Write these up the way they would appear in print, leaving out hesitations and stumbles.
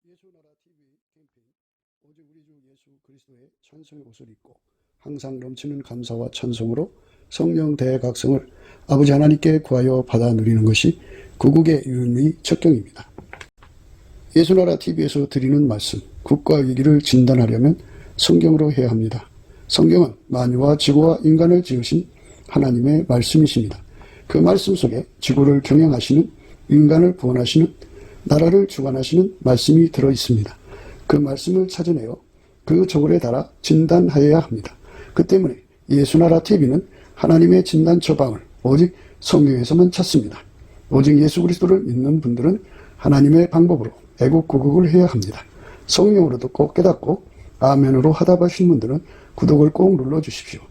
예수나라 TV 캠페인 오직 우리 주 예수 그리스도의 찬송의 옷을 입고 항상 넘치는 감사와 찬송으로 성령 대각성을 아버지 하나님께 구하여 받아 누리는 것이 구국의 유일무이 척경입니다. 예수나라 TV에서 드리는 말씀, 국가 위기를 진단하려면 성경으로 해야 합니다. 성경은 만유와 지구와 인간을 지으신 하나님의 말씀이십니다. 그 말씀 속에 지구를 경영하시는, 인간을 구원하시는, 나라를 주관하시는 말씀이 들어있습니다. 그 말씀을 찾아내어 그 저울에 달아 진단하여야 합니다. 그 때문에 예수나라 TV는 하나님의 진단 처방을 오직 성경에서만 찾습니다. 오직 예수 그리스도를 믿는 분들은 하나님의 방법으로 애국구국을 해야 합니다. 성령으로 듣고 깨닫고 아멘으로 화답하신 분들은 구독을 꼭 눌러주십시오.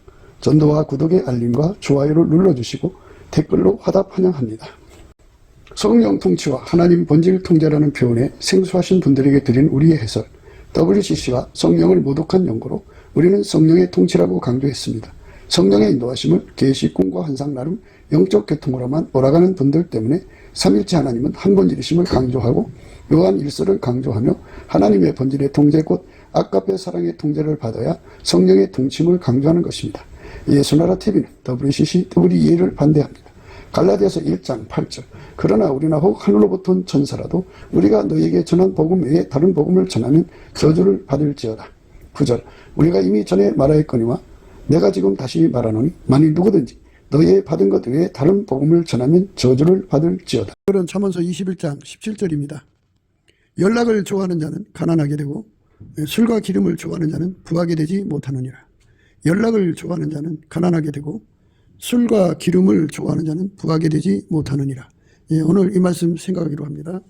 전도와 구독의 알림과 좋아요를 눌러주시고 댓글로 화답 환영합니다. 성령 통치와 하나님 본질 통제라는 표현에 생소하신 분들에게 드린 우리의 해설, WCC가 성령을 모독한 연고로 우리는 성령의 통치라고 강조했습니다. 성령의 인도하심을 계시, 꿈과 환상 나름 영적 계통으로만 몰아가는 분들 때문에 삼일체 하나님은 한 본질이심을 강조하고 요한 1서를 강조하며 하나님의 본질의 통제 곧 아까페 사랑의 통제를 받아야 성령의 통치임을 강조하는 것입니다. 예수나라 TV는 WCC, WEA를 반대합니다. 갈라디아서 1장 8절 그러나 우리나 혹 하늘로부터 온 천사라도 우리가 너희에게 전한 복음 외에 다른 복음을 전하면 저주를 받을지어다. 9절 우리가 이미 전에 말하였거니와 내가 지금 다시 말하노니 만일 누구든지 너희의 받은 것 외에 다른 복음을 전하면 저주를 받을지어다. 그런 잠언서 21장 17절입니다. 연락을 좋아하는 자는 가난하게 되고 술과 기름을 좋아하는 자는 부하게 되지 못하느니라. 연락을 좋아하는 자는 가난하게 되고 술과 기름을 좋아하는 자는 부하게 되지 못하느니라. 오늘 이 말씀 생각하기로 합니다.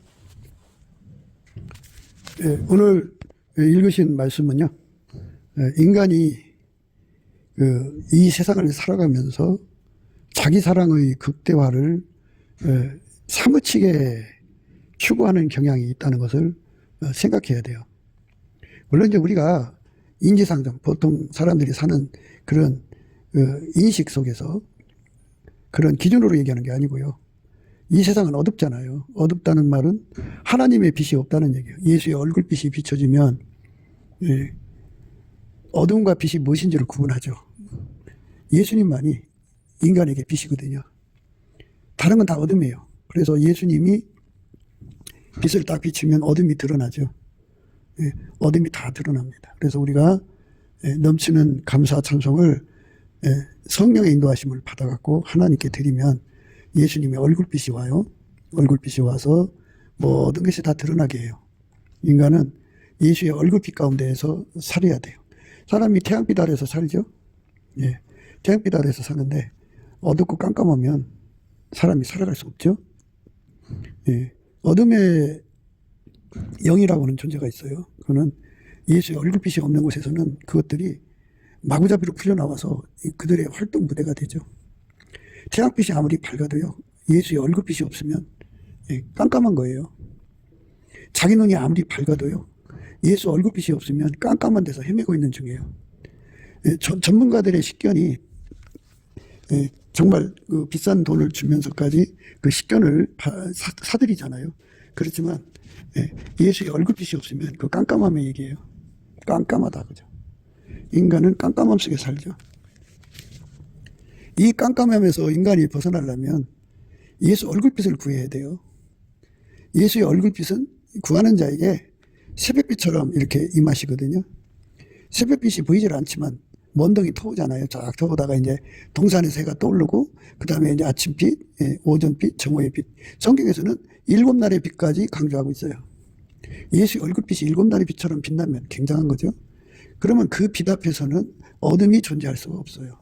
오늘 읽으신 말씀은요, 인간이 이 세상을 살아가면서 자기 사랑의 극대화를 사무치게 추구하는 경향이 있다는 것을 생각해야 돼요. 물론 이제 우리가 인지상정, 보통 사람들이 사는 그런 인식 속에서 그런 기준으로 얘기하는 게 아니고요. 이 세상은 어둡잖아요. 어둡다는 말은 하나님의 빛이 없다는 얘기예요. 예수의 얼굴빛이 비춰지면 어둠과 빛이 무엇인지를 구분하죠. 예수님만이 인간에게 빛이거든요. 다른 건 다 어둠이에요. 그래서 예수님이 빛을 딱 비추면 어둠이 드러나죠. 어둠이 다 드러납니다. 그래서 우리가 넘치는 감사 찬송을 성령의 인도하심을 받아갖고 하나님께 드리면 예수님의 얼굴빛이 와요. 얼굴빛이 와서 모든 것이 다 드러나게 해요. 인간은 예수의 얼굴빛 가운데에서 살아야 돼요. 사람이 태양빛 아래서 살죠. 태양빛 아래서 사는데 어둡고 깜깜하면 사람이 살아갈 수 없죠. 어둠의 영이라고 하는 존재가 있어요. 그거는 예수의 얼굴빛이 없는 곳에서는 그것들이 마구잡이로 풀려나와서 그들의 활동 무대가 되죠. 태양빛이 아무리 밝아도요, 예수의 얼굴빛이 없으면 깜깜한 거예요. 자기 눈이 아무리 밝아도요, 예수 얼굴빛이 없으면 깜깜한 데서 헤매고 있는 중이에요. 전문가들의 식견이 정말 그 비싼 돈을 주면서까지 그 식견을 사들이잖아요. 그렇지만 예수의 얼굴빛이 없으면 그 깜깜함의 얘기예요. 깜깜하다, 그죠? 인간은 깜깜함 속에 살죠. 이 깜깜함에서 인간이 벗어나려면 예수 얼굴빛을 구해야 돼요. 예수의 얼굴빛은 구하는 자에게 새벽빛처럼 이렇게 임하시거든요. 새벽빛이 보이질 않지만 먼덩이 터오잖아요. 쫙 터오다가 이제 동산에서 해가 떠오르고, 그 다음에 이제 아침빛, 오전빛, 정오의 빛. 성경에서는 7날의 빛까지 강조하고 있어요. 예수의 얼굴빛이 7날의 빛처럼 빛나면 굉장한 거죠. 그러면 그 빛 앞에서는 어둠이 존재할 수가 없어요.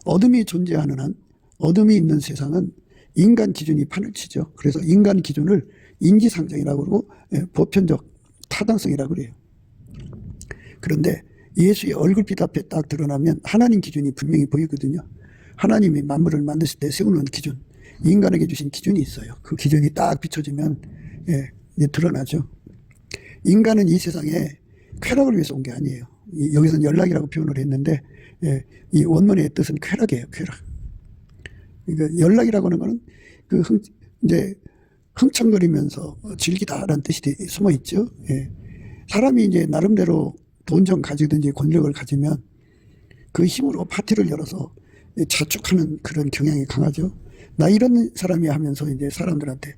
어둠이 존재하는 한, 어둠이 있는 세상은 인간 기준이 판을 치죠. 그래서 인간 기준을 인지상정이라고 그러고 보편적 타당성이라고 그래요. 그런데 예수의 얼굴빛 앞에 딱 드러나면 하나님 기준이 분명히 보이거든요. 하나님이 만물을 만드실 때 세우는 기준, 인간에게 주신 기준이 있어요. 그 기준이 딱 비춰지면 이제 드러나죠. 인간은 이 세상에 쾌락을 위해서 온 게 아니에요. 여기서는 연락이라고 표현을 했는데 이 원문의 뜻은 쾌락이에요. 쾌락. 그러니까 연락이라고 하는 거는 이제 흥청거리면서 즐기다라는 뜻이 숨어 있죠. 예. 사람이 이제 나름대로 돈 좀 가지든지 권력을 가지면 그 힘으로 파티를 열어서 자축하는 그런 경향이 강하죠. 나 이런 사람이 하면서 이제 사람들한테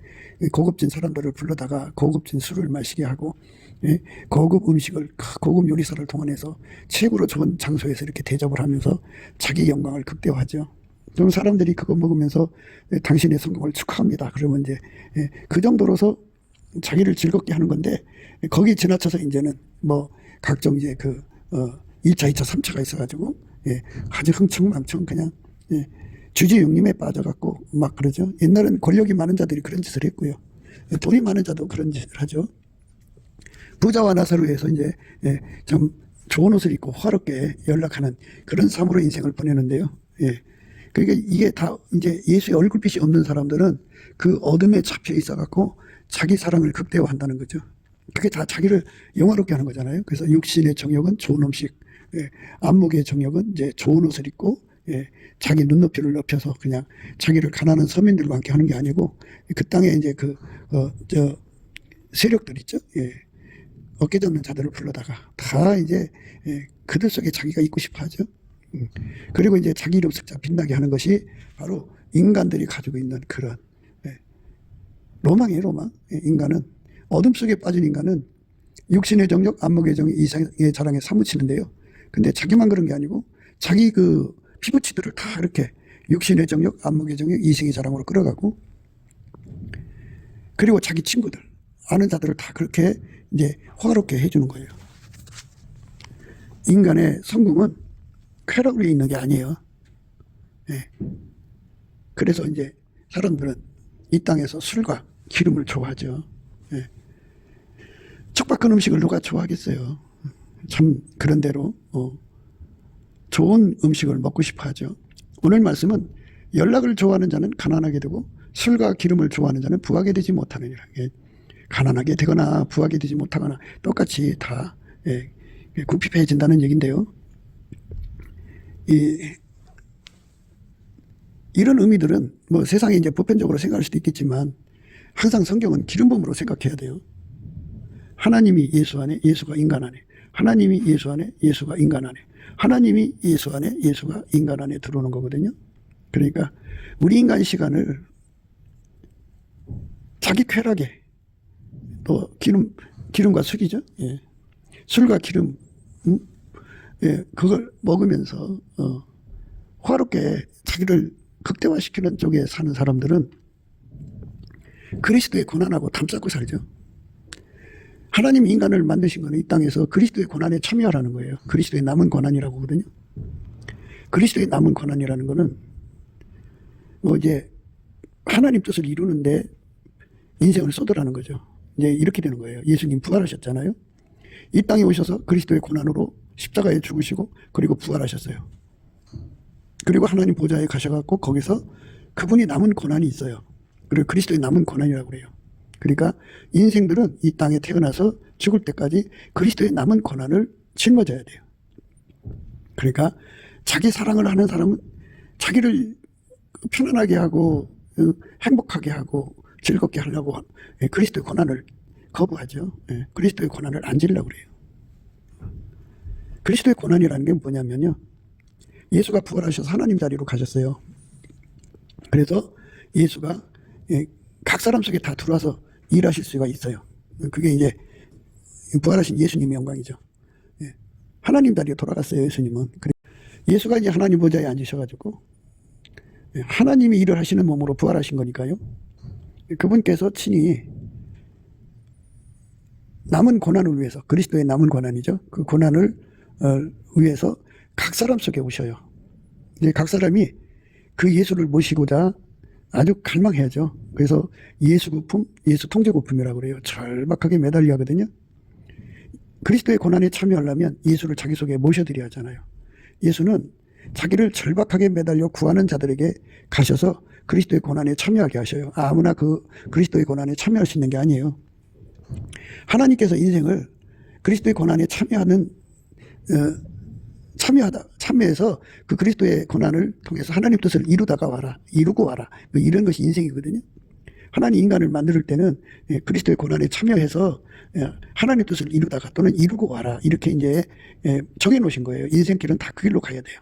고급진 사람들을 불러다가 고급진 술을 마시게 하고, 예, 고급 음식을, 고급 요리사를 동원해서 최고로 좋은 장소에서 이렇게 대접을 하면서 자기 영광을 극대화하죠. 그럼 사람들이 그거 먹으면서 당신의 성공을 축하합니다. 그러면 이제 그 정도로서 자기를 즐겁게 하는 건데, 거기 지나쳐서 이제는 뭐 각종 이제 1차, 2차, 3차가 있어가지고 아주 흥청망청 그냥 주지육림에 빠져갖고 막 그러죠. 옛날엔 권력이 많은 자들이 그런 짓을 했고요. 돈이 많은 자도 그런 짓을 하죠. 부자와 나사로에서 이제 좀 좋은 옷을 입고 화롭게 연락하는 그런 삶으로 인생을 보내는데요. 그러니까 이게 다 이제 예수의 얼굴빛이 없는 사람들은 그 어둠에 잡혀 있어갖고 자기 사랑을 극대화한다는 거죠. 그게 다 자기를 영화롭게 하는 거잖아요. 그래서 육신의 정욕은 좋은 음식, 안목의 정욕은 이제 좋은 옷을 입고, 자기 눈높이를 높여서 그냥 자기를 가난한 서민들과 함께 하는 게 아니고, 그 땅에 이제 세력들 있죠. 어깨 젖는 자들을 불러다가 다 이제 그들 속에 자기가 있고 싶어 하죠. 그리고 이제 자기 이름 숫자 빛나게 하는 것이 바로 인간들이 가지고 있는 그런 로망이에요, 로망. 인간은, 어둠 속에 빠진 인간은 육신의 정욕, 안목의 정욕, 이상의 자랑에 사무치는데요. 근데 자기만 그런 게 아니고 자기 그 피부치들을 다 이렇게 육신의 정욕, 안목의 정욕, 이성의 자랑으로 끌어가고, 그리고 자기 친구들, 아는 자들을 다 그렇게 이제 화롭게 해주는 거예요. 인간의 성공은 쾌락 위에 있는 게 아니에요. 그래서 이제 사람들은 이 땅에서 술과 기름을 좋아하죠. 척박한 음식을 누가 좋아하겠어요. 참 그런대로 좋은 음식을 먹고 싶어 하죠. 오늘 말씀은 연락을 좋아하는 자는 가난하게 되고 술과 기름을 좋아하는 자는 부하게 되지 못하느니라. 가난하게 되거나 부하게 되지 못하거나 똑같이 다 궁핍해진다는 얘기인데요. 이런 의미들은 뭐 세상에 이제 보편적으로 생각할 수도 있겠지만 항상 성경은 기름부음으로 생각해야 돼요. 하나님이 예수 안에, 예수가 인간 안에. 하나님이 예수 안에, 예수가 인간 안에. 하나님이 예수 안에, 예수가 인간 안에 들어오는 거거든요. 그러니까 우리 인간 시간을 자기 쾌락에, 또 기름과 술이죠. 술과 기름, 그걸 먹으면서 화롭게 자기를 극대화시키는 쪽에 사는 사람들은 그리스도의 고난하고 담쌓고 살죠. 하나님이 인간을 만드신 거는 이 땅에서 그리스도의 고난에 참여하라는 거예요. 그리스도의 남은 고난이라고 하거든요. 그리스도의 남은 고난이라는 거는 뭐 이제 하나님 뜻을 이루는데 인생을 쏟으라는 거죠. 이제 이렇게 되는 거예요. 예수님 부활하셨잖아요. 이 땅에 오셔서 그리스도의 고난으로 십자가에 죽으시고 그리고 부활하셨어요. 그리고 하나님 보좌에 가셔갖고 거기서 그분이 남은 고난이 있어요. 그리고 그리스도의 남은 고난이라고 그래요. 그러니까 인생들은 이 땅에 태어나서 죽을 때까지 그리스도의 남은 고난을 짊어져야 돼요. 그러니까 자기 사랑을 하는 사람은 자기를 편안하게 하고 행복하게 하고 즐겁게 하려고 그리스도의 고난을 거부하죠. 그리스도의 고난을 안 지려고 그래요. 그리스도의 고난이라는 게 뭐냐면요, 예수가 부활하셔서 하나님 자리로 가셨어요. 그래서 예수가 각 사람 속에 다 들어와서 일하실 수가 있어요. 그게 이제 부활하신 예수님의 영광이죠. 하나님 자리에 돌아갔어요, 예수님은. 예수가 이제 하나님 보좌에 앉으셔가지고 하나님이 일을 하시는 몸으로 부활하신 거니까요. 그분께서 친히 남은 고난을 위해서, 그리스도의 남은 고난이죠. 그 고난을 위해서 각 사람 속에 오셔요. 이제 각 사람이 그 예수를 모시고자 아주 갈망해야죠. 그래서 예수 구품, 예수 통제 구품이라고 그래요. 절박하게 매달려 하거든요. 그리스도의 고난에 참여하려면 예수를 자기 속에 모셔드려야 하잖아요. 예수는 자기를 절박하게 매달려 구하는 자들에게 가셔서 그리스도의 고난에 참여하게 하셔요. 아무나 그 그리스도의 고난에 참여할 수 있는 게 아니에요. 하나님께서 인생을 그리스도의 고난에 참여해서 그 그리스도의 고난을 통해서 하나님 뜻을 이루고 와라. 이런 것이 인생이거든요. 하나님 인간을 만들 때는 그리스도의 고난에 참여해서 하나님의 뜻을 이루다가 또는 이루고 와라 이렇게 이제 정해 놓으신 거예요. 인생길은 다 그 길로 가야 돼요.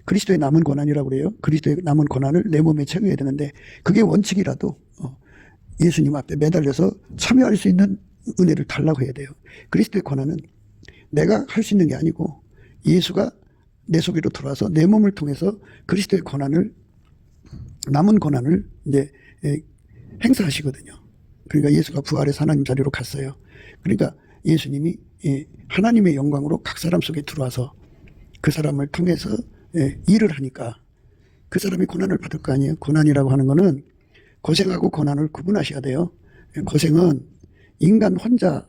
그리스도의 남은 고난이라고 그래요. 그리스도의 남은 고난을 내 몸에 채워야 되는데 그게 원칙이라도 예수님 앞에 매달려서 참여할 수 있는 은혜를 달라고 해야 돼요. 그리스도의 고난은 내가 할 수 있는 게 아니고 예수가 내 속으로 들어와서 내 몸을 통해서 그리스도의 고난을 남은 고난을 이제 행사하시거든요. 그러니까 예수가 부활해서 하나님 자리로 갔어요. 그러니까 예수님이 하나님의 영광으로 각 사람 속에 들어와서 그 사람을 통해서 일을 하니까 그 사람이 고난을 받을 거 아니에요. 고난이라고 하는 거는 고생하고 고난을 구분하셔야 돼요. 고생은 인간 혼자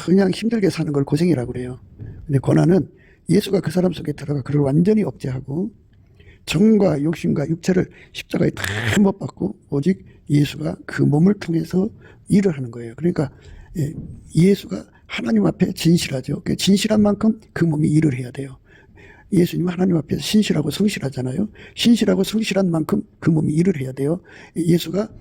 그냥 힘들게 사는 걸 고생이라고 그래요. 근데 고난은 예수가 그 사람 속에 들어가 그를 완전히 억제하고 정과 욕심과 육체를 십자가에 다 못 박고 오직 예수가 그 몸을 통해서 일을 하는 거예요. 그러니까 예수가 하나님 앞에 진실하죠. 진실한 만큼 그 몸이 일을 해야 돼요. 예수님은 하나님 앞에서 신실하고 성실하잖아요. 신실하고 성실한 만큼 그 몸이 일을 해야 돼요. 예수가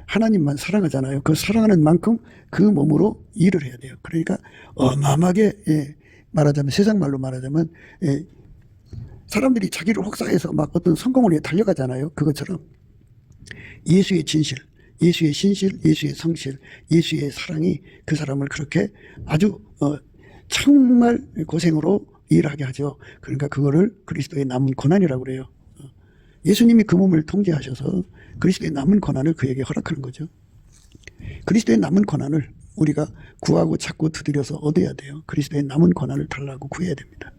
하나님만 사랑하잖아요. 그 사랑하는 만큼 그 몸으로 일을 해야 돼요. 그러니까 어마어마하게 말하자면 세상 말로 말하자면 사람들이 자기를 혹사해서 막 어떤 성공을 위해 달려가잖아요. 그것처럼 예수의 진실, 예수의 신실, 예수의 성실, 예수의 사랑이 그 사람을 그렇게 아주 정말 고생으로 일하게 하죠. 그러니까 그거를 그리스도의 남은 고난이라고 그래요. 예수님이 그 몸을 통제하셔서 그리스도의 남은 고난을 그에게 허락하는 거죠. 그리스도의 남은 고난을 우리가 구하고 찾고 두드려서 얻어야 돼요. 그리스도의 남은 고난을 달라고 구해야 됩니다.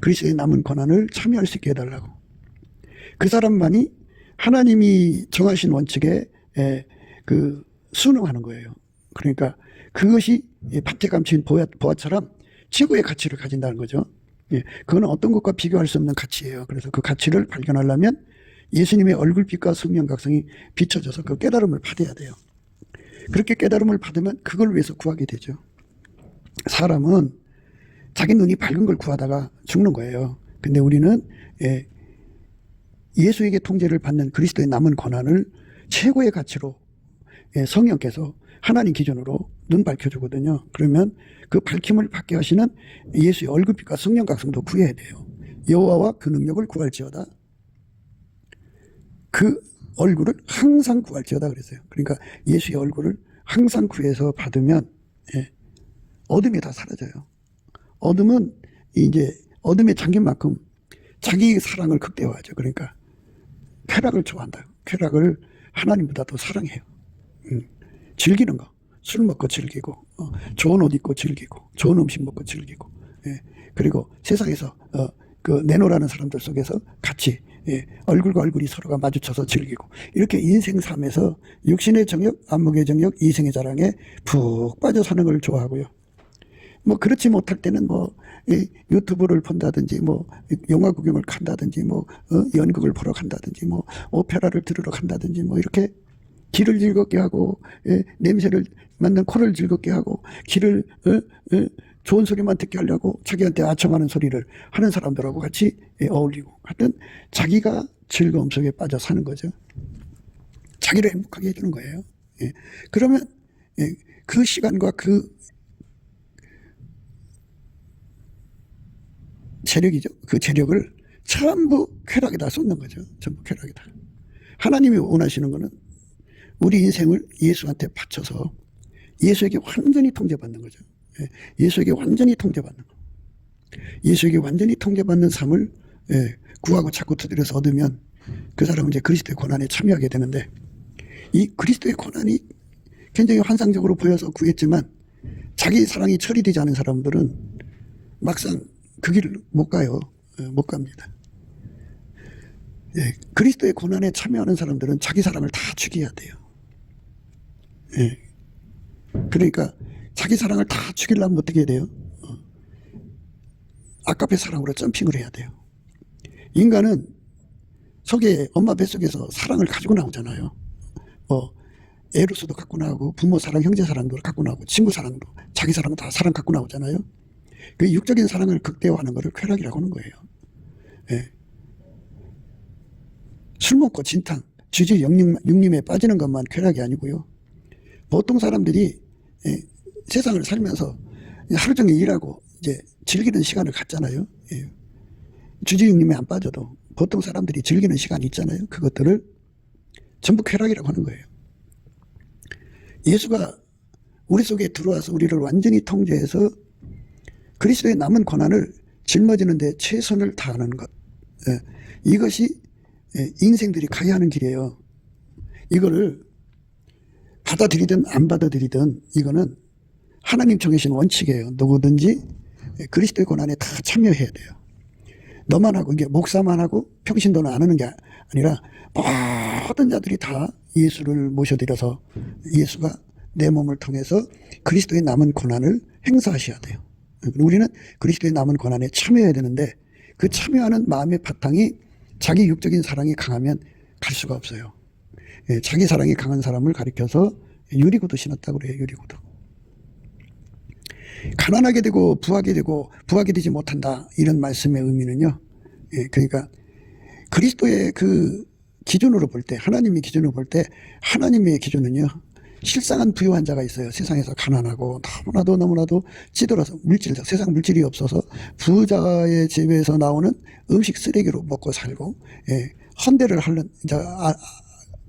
그리스도의 남은 고난을 참여할 수 있게 해달라고. 그 사람만이 하나님이 정하신 원칙에 순응하는 거예요. 그러니까 그것이 밭에 감춘 보화처럼 최고의 가치를 가진다는 거죠. 그거는 어떤 것과 비교할 수 없는 가치예요. 그래서 그 가치를 발견하려면 예수님의 얼굴빛과 성령각성이 비춰져서 그 깨달음을 받아야 돼요. 그렇게 깨달음을 받으면 그걸 위해서 구하게 되죠. 사람은 자기 눈이 밝은 걸 구하다가 죽는 거예요. 근데 우리는 예수에게 통제를 받는 그리스도의 남은 고난을 최고의 가치로 성령께서 하나님 기준으로 눈 밝혀주거든요. 그러면 그 밝힘을 받게 하시는 예수의 얼굴빛과 성령각성도 구해야 돼요. 여호와와 그 능력을 구할지어다. 그 얼굴을 항상 구할지어다 그랬어요. 그러니까 예수의 얼굴을 항상 구해서 받으면 어둠이 다 사라져요. 어둠은 이제 어둠에 잠긴 만큼 자기 사랑을 극대화하죠. 그러니까 쾌락을 좋아한다. 쾌락을 하나님보다 더 사랑해요. 즐기는 거. 술 먹고 즐기고 좋은 옷 입고 즐기고 좋은 음식 먹고 즐기고 그리고 세상에서 그 내노라는 사람들 속에서 같이 얼굴과 얼굴이 서로가 마주쳐서 즐기고 이렇게 인생 삶에서 육신의 정욕, 안목의 정욕, 이생의 자랑에 푹 빠져 사는 걸 좋아하고요. 뭐 그렇지 못할 때는 뭐 유튜브를 본다든지 뭐 영화 구경을 간다든지 뭐 연극을 보러 간다든지 뭐 오페라를 들으러 간다든지 뭐 이렇게 귀를 즐겁게 하고 냄새를 맡는 코를 즐겁게 하고 귀를 좋은 소리만 듣게 하려고 자기한테 아첨하는 소리를 하는 사람들하고 같이 어울리고 하여튼 자기가 즐거움 속에 빠져 사는 거죠. 자기를 행복하게 해주는 거예요. 그러면 그 시간과 그 재력이죠. 그 재력을 전부 쾌락에다 쏟는 거죠. 전부 쾌락에다. 하나님이 원하시는 거는 우리 인생을 예수한테 바쳐서 예수에게 완전히 통제받는 거죠. 예수에게 완전히 통제받는 거. 예수에게 완전히 통제받는 삶을 구하고 찾고 두드려서 얻으면 그 사람은 이제 그리스도의 고난에 참여하게 되는데 이 그리스도의 고난이 굉장히 환상적으로 보여서 구했지만 자기 사랑이 처리되지 않은 사람들은 막상 그 길을 못 가요. 못 갑니다. 그리스도의 고난에 참여하는 사람들은 자기 사랑을 다 죽여야 돼요. 그러니까 자기 사랑을 다 죽이려면 어떻게 해야 돼요? 아까페 사랑으로 점핑을 해야 돼요. 인간은 속에 엄마 뱃속에서 사랑을 가지고 나오잖아요. 에로스도 갖고 나오고 부모 사랑, 형제 사랑도 갖고 나오고 친구 사랑도 자기 사랑도 다 사랑 갖고 나오잖아요. 그 육적인 사랑을 극대화하는 것을 쾌락이라고 하는 거예요. 술 먹고 진탕 주지 육림에 빠지는 것만 쾌락이 아니고요. 보통 사람들이 세상을 살면서 하루 종일 일하고 이제 즐기는 시간을 갖잖아요. 주지 육림에 안 빠져도 보통 사람들이 즐기는 시간이 있잖아요. 그것들을 전부 쾌락이라고 하는 거예요. 예수가 우리 속에 들어와서 우리를 완전히 통제해서 그리스도의 남은 고난을 짊어지는 데 최선을 다하는 것, 이것이 인생들이 가야 하는 길이에요. 이거를 받아들이든 안 받아들이든 이거는 하나님 정해진 원칙이에요. 누구든지 그리스도의 고난에 다 참여해야 돼요. 너만 하고 이게 목사만 하고 평신도는 안 하는 게 아니라 모든 자들이 다 예수를 모셔드려서 예수가 내 몸을 통해서 그리스도의 남은 고난을 행사하셔야 돼요. 우리는 그리스도의 남은 고난에 참여해야 되는데 그 참여하는 마음의 바탕이 자기 육적인 사랑이 강하면 갈 수가 없어요. 자기 사랑이 강한 사람을 가리켜서 유리구두 신었다고 그래요. 유리구두. 가난하게 되고 부하게 되지 못한다, 이런 말씀의 의미는요, 그러니까 그리스도의 그 기준으로 볼 때, 하나님의 기준으로 볼 때, 하나님의 기준은요, 실상한 부유한 자가 있어요. 세상에서 가난하고 너무나도 찌들어서 세상 물질이 없어서 부자의 집에서 나오는 음식 쓰레기로 먹고 살고, 헌대를 하는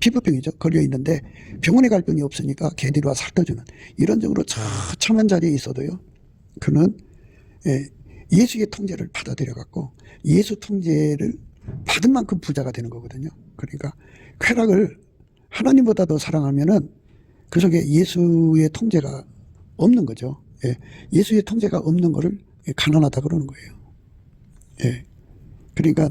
피부병이죠. 걸려 있는데 병원에 갈 병이 없으니까 개들이 와서 핥아주는 이런 식으로 처참한 자리에 있어도요, 그는 예수의 통제를 받아들여 갖고 예수 통제를 받은 만큼 부자가 되는 거거든요. 그러니까 쾌락을 하나님보다 더 사랑하면은 그 속에 예수의 통제가 없는 거죠. 예수의 통제가 없는 거를 가난하다 그러는 거예요. 그러니까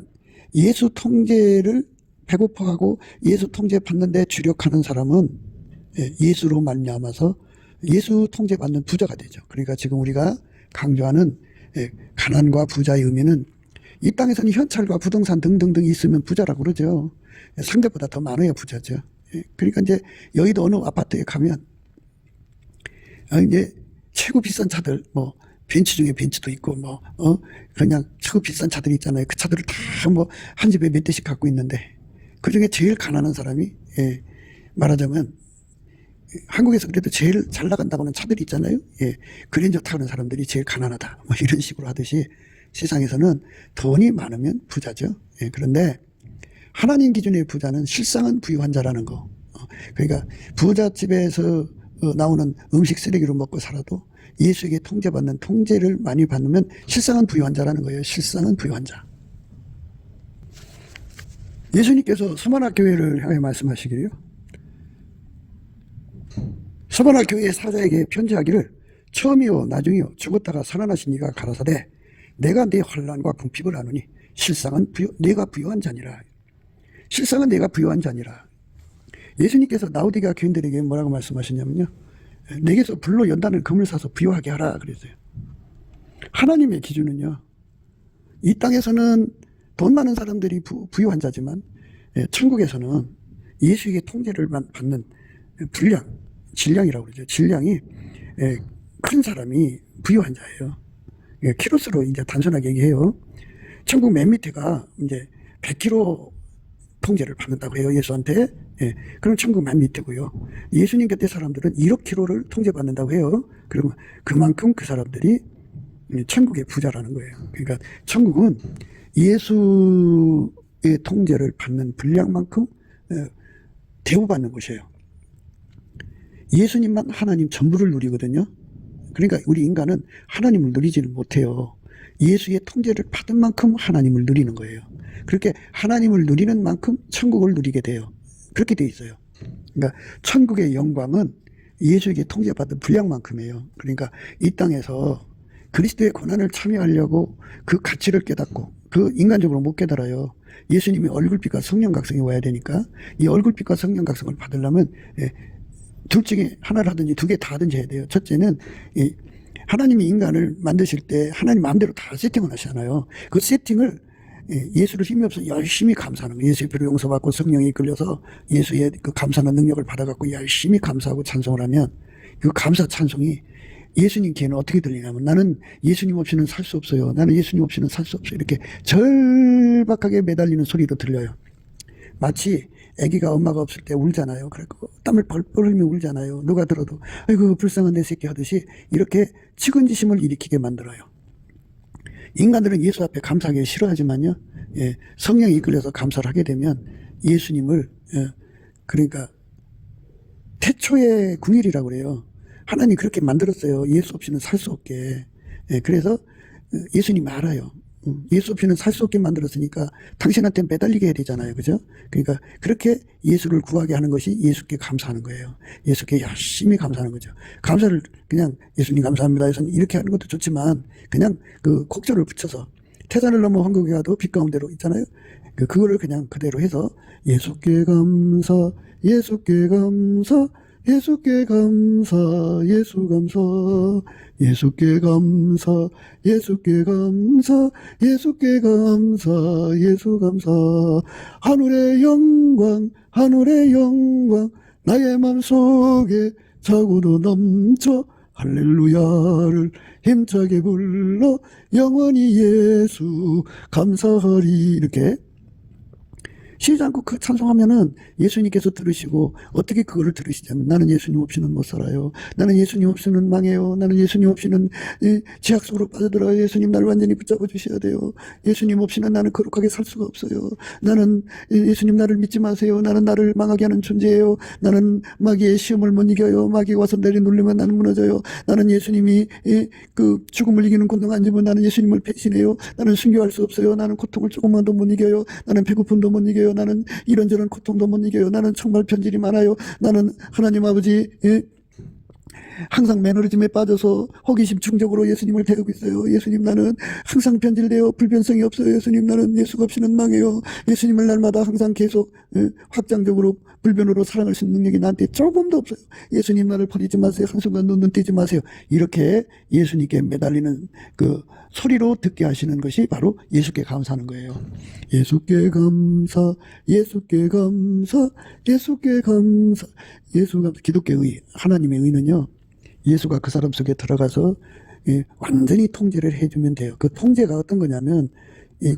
예수 통제를 배고파하고 예수 통제 받는데 주력하는 사람은 예수로 말미암아서 예수 통제 받는 부자가 되죠. 그러니까 지금 우리가 강조하는 가난과 부자의 의미는 이 땅에서는 현찰과 부동산 등등등 있으면 부자라고 그러죠. 상대보다 더 많아야 부자죠. 그러니까 이제 여의도 어느 아파트에 가면 이제 최고 비싼 차들, 뭐 벤츠 중에 벤츠도 있고 그냥 최고 비싼 차들이 있잖아요. 그 차들을 다 한 집에 몇 대씩 갖고 있는데 그 중에 제일 가난한 사람이, 말하자면 한국에서 그래도 제일 잘 나간다고는 차들이 있잖아요. 그랜저 타는 사람들이 제일 가난하다, 뭐 이런 식으로 하듯이 세상에서는 돈이 많으면 부자죠. 그런데 하나님 기준의 부자는 실상은 부유한 자라는 거. 그러니까 부잣집에서 나오는 음식 쓰레기로 먹고 살아도 예수에게 통제받는 통제를 많이 받으면 실상은 부유한 자라는 거예요. 실상은 부유한 자. 예수님께서 서바나 교회를 향해 말씀하시기를요, 서바나 교회 사자에게 편지하기를 처음이요 나중이요 죽었다가 살아나신 이가 가라사대 내가 내 환난과 궁핍을 아노니 실상은 내가 부유한 자니라. 실상은 내가 부유한 자니라. 예수님께서 라오디게아 교인들에게 뭐라고 말씀하셨냐면요, 내게서 불로 연단을 금을 사서 부유하게 하라 그랬어요. 하나님의 기준은요, 이 땅에서는 돈 많은 사람들이 부유한 자지만 천국에서는 예수에게 통제를 받는 질량이라고 그러죠. 질량이 큰 사람이 부유한 자예요. 키로수로 이제 단순하게 얘기해요. 천국 맨 밑에가 이제 100kg 통제를 받는다고 해요, 예수한테. 그럼 천국 맨 밑에고요. 예수님 곁에 사람들은 1억 킬로를 통제받는다고 해요. 그러면 그만큼 그 사람들이 천국의 부자라는 거예요. 그러니까 천국은 예수의 통제를 받는 분량만큼 대우받는 곳이에요. 예수님만 하나님 전부를 누리거든요. 그러니까 우리 인간은 하나님을 누리지는 못해요. 예수의 통제를 받은 만큼 하나님을 누리는 거예요. 그렇게 하나님을 누리는 만큼 천국을 누리게 돼요. 그렇게 돼 있어요. 그러니까 천국의 영광은 예수에게 통제받은 분량만큼이에요. 그러니까 이 땅에서 그리스도의 고난을 참여하려고 그 가치를 깨닫고, 그 인간적으로 못 깨달아요. 예수님이 얼굴빛과 성령각성이 와야 되니까 이 얼굴빛과 성령각성을 받으려면 둘 중에 하나를 하든지 두 개 다 하든지 해야 돼요. 첫째는 하나님이 인간을 만드실 때 하나님 마음대로 다 세팅을 하시잖아요. 그 세팅을 예수를 힘이 없어 열심히 감사하는 거예요. 예수의 피로 용서받고 성령이 이끌려서 예수의 그 감사하는 능력을 받아갖고 열심히 감사하고 찬송을 하면 그 감사 찬송이 예수님 귀에는 어떻게 들리냐면, 나는 예수님 없이는 살 수 없어요. 나는 예수님 없이는 살 수 없어요. 이렇게 절박하게 매달리는 소리로 들려요. 마치 아기가 엄마가 없을 때 울잖아요. 그리고 땀을 뻘뻘 흘리며 울잖아요. 누가 들어도 아이고 불쌍한 내 새끼 하듯이 이렇게 측은지심을 일으키게 만들어요. 인간들은 예수 앞에 감사하기 싫어하지만요. 예, 성령이 이끌려서 감사를 하게 되면 예수님을 그러니까 태초의 궁일이라고 그래요. 하나님이 그렇게 만들었어요. 예수 없이는 살 수 없게. 예, 그래서 예수님이 알아요. 예수 없이는 살 수 없게 만들었으니까 당신한테 매달리게 해야 되잖아요. 그죠? 그러니까 그렇게 예수를 구하게 하는 것이 예수께 감사하는 거예요. 예수께 열심히 감사하는 거죠. 감사를 그냥 예수님 감사합니다 해서 이렇게 하는 것도 좋지만 그냥 그 곡절을 붙여서 태산을 넘어 황금에 가도 빛 가운데로 있잖아요. 그거를 그냥 그대로 해서 예수께 감사, 예수께 감사, 예수께 감사, 예수 감사, 예수께 감사, 예수께 감사, 예수께 감사, 예수 감사. 하늘의 영광, 하늘의 영광, 나의 맘속에 자고도 넘쳐 할렐루야를 힘차게 불러 영원히 예수 감사하리. 이렇게 쉬지 않고 그 찬송하면은 예수님께서 들으시고 어떻게 그거를 들으시냐면 나는 예수님 없이는 못 살아요. 나는 예수님 없이는 망해요. 나는 예수님 없이는 지악 속으로 빠져들어요. 예수님 나를 완전히 붙잡아 주셔야 돼요. 예수님 없이는 나는 거룩하게 살 수가 없어요. 나는 예수님 나를 믿지 마세요. 나는 나를 망하게 하는 존재예요. 나는 마귀의 시험을 못 이겨요. 마귀가 와서 내려놓으면 나는 무너져요. 나는 예수님이 그 죽음을 이기는 권능 안 주면 나는 예수님을 배신해요. 나는 순교할 수 없어요. 나는 고통을 조금만도 못 이겨요. 나는 배고픔도 못 이겨요. 나는 이런저런 고통도 못 이겨요. 나는 정말 변질이 많아요. 나는 하나님 아버지 항상 매너리즘에 빠져서 호기심 충족으로 예수님을 배우고 있어요. 예수님 나는 항상 변질되어 불변성이 없어요. 예수님 나는 예수가 없이는 망해요. 예수님을 날마다 항상 계속 확장적으로 불변으로 사랑할 수 있는 능력이 나한테 조금도 없어요. 예수님 나를 버리지 마세요. 한순간 눈 떼지 마세요. 이렇게 예수님께 매달리는 그 소리로 듣게 하시는 것이 바로 예수께 감사하는 거예요. 예수께 감사, 예수께 감사, 예수께 감사. 예수가 기독교의 하나님의 의는요. 예수가 그 사람 속에 들어가서 완전히 통제를 해주면 돼요. 그 통제가 어떤 거냐면